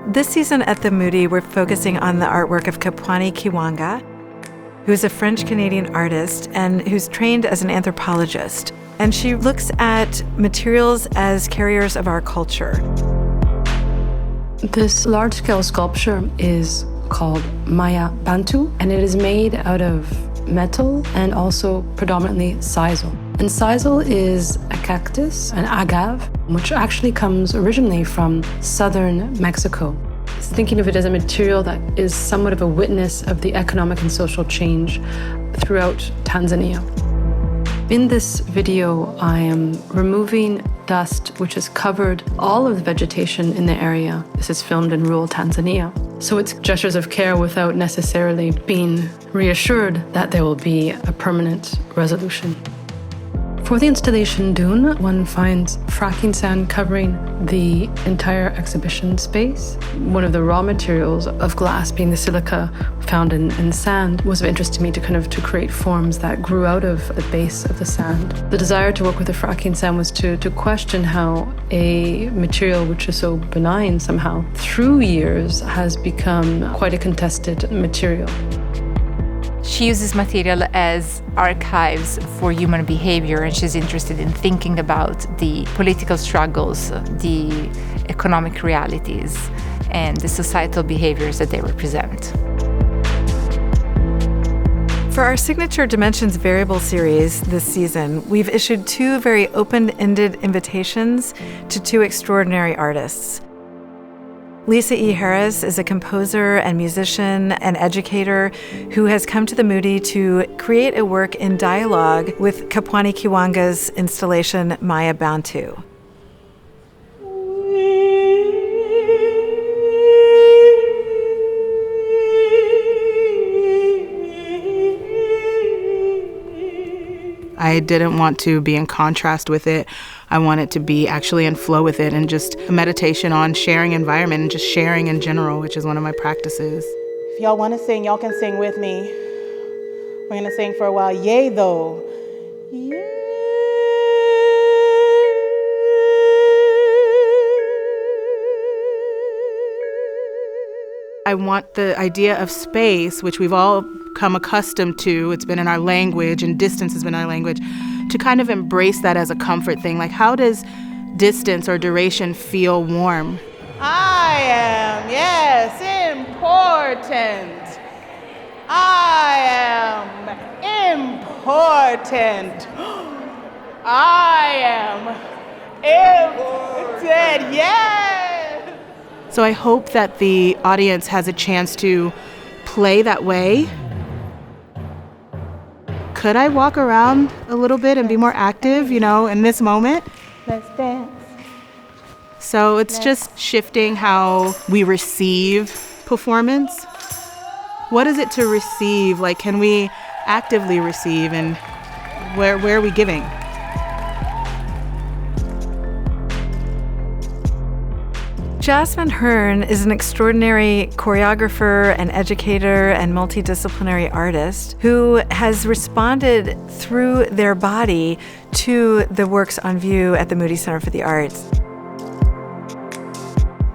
This season at the Moody, we're focusing on the artwork of Kapwani Kiwanga, who is a French-Canadian artist and who's trained as an anthropologist. And she looks at materials as carriers of our culture. This large-scale sculpture is called Maya-Bantu, and it is made out of metal and also predominantly sisal. And sisal is a cactus, an agave, which actually comes originally from southern Mexico. It's thinking of it as a material that is somewhat of a witness of the economic and social change throughout Tanzania. In this video, I am removing dust which has covered all of the vegetation in the area. This is filmed in rural Tanzania. So it's gestures of care without necessarily being reassured that there will be a permanent resolution. For the installation Dune, one finds fracking sand covering the entire exhibition space. One of the raw materials of glass, being the silica found in sand, was of interest to me to create forms that grew out of the base of the sand. The desire to work with the fracking sand was to question how a material which is so benign somehow, through years, has become quite a contested material. She uses material as archives for human behavior, and she's interested in thinking about the political struggles, the economic realities, and the societal behaviors that they represent. For our signature Dimensions Variable series this season, we've issued 2 very open-ended invitations to 2 extraordinary artists. Lisa E. Harris is a composer and musician and educator who has come to the Moody to create a work in dialogue with Kapwani Kiwanga's installation Maya-Bantu. I didn't want to be in contrast with it. I wanted to be actually in flow with it, and just a meditation on sharing environment and just sharing in general, which is one of my practices. If y'all want to sing, y'all can sing with me. We're going to sing for a while. Yay, though. Yay. I want the idea of space, which we've all come accustomed to, it's been in our language and distance has been our language, to kind of embrace that as a comfort thing. Like, how does distance or duration feel warm? I am, yes, important. I am important. I am important, yes. So I hope that the audience has a chance to play that way. Could I walk around a little bit and be more active, in this moment? Let's dance. So it's just shifting how we receive performance. What is it to receive? Like, can we actively receive, and where are we giving? Jasmine Hearn is an extraordinary choreographer and educator and multidisciplinary artist who has responded through their body to the works on view at the Moody Center for the Arts.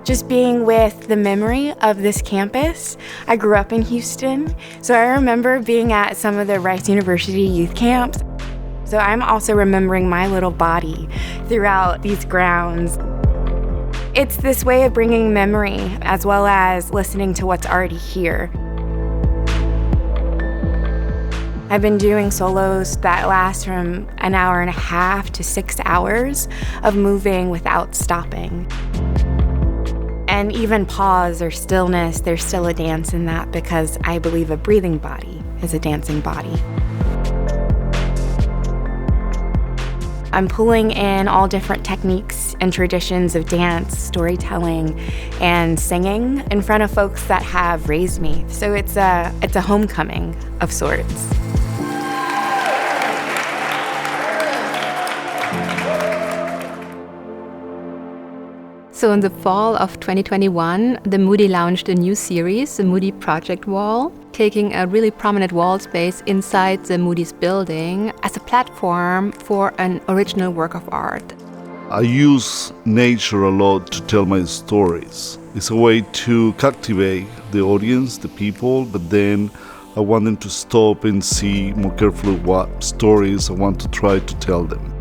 Just being with the memory of this campus. I grew up in Houston, so I remember being at some of the Rice University youth camps. So I'm also remembering my little body throughout these grounds. It's this way of bringing memory as well as listening to what's already here. I've been doing solos that last from an hour and a half to 6 hours of moving without stopping. And even pause or stillness, there's still a dance in that, because I believe a breathing body is a dancing body. I'm pulling in all different techniques and traditions of dance, storytelling, and singing in front of folks that have raised me. So it's a homecoming of sorts. So in the fall of 2021, the Moody launched a new series, the Moody Project Wall, taking a really prominent wall space inside the Moody's building as a platform for an original work of art. I use nature a lot to tell my stories. It's a way to captivate the audience, the people, but then I want them to stop and see more carefully what stories I want to try to tell them.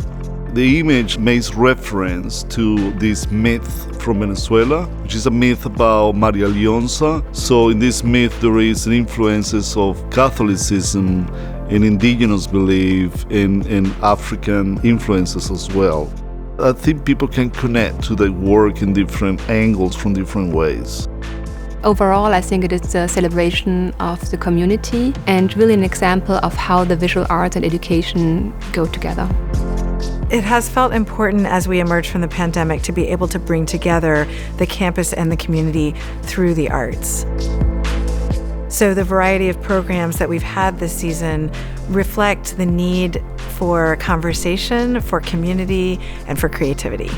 The image makes reference to this myth from Venezuela, which is a myth about Maria Leonza. So in this myth there is influences of Catholicism and indigenous belief and African influences as well. I think people can connect to the work in different angles from different ways. Overall, I think it is a celebration of the community and really an example of how the visual arts and education go together. It has felt important as we emerge from the pandemic to be able to bring together the campus and the community through the arts. So the variety of programs that we've had this season reflect the need for conversation, for community, and for creativity.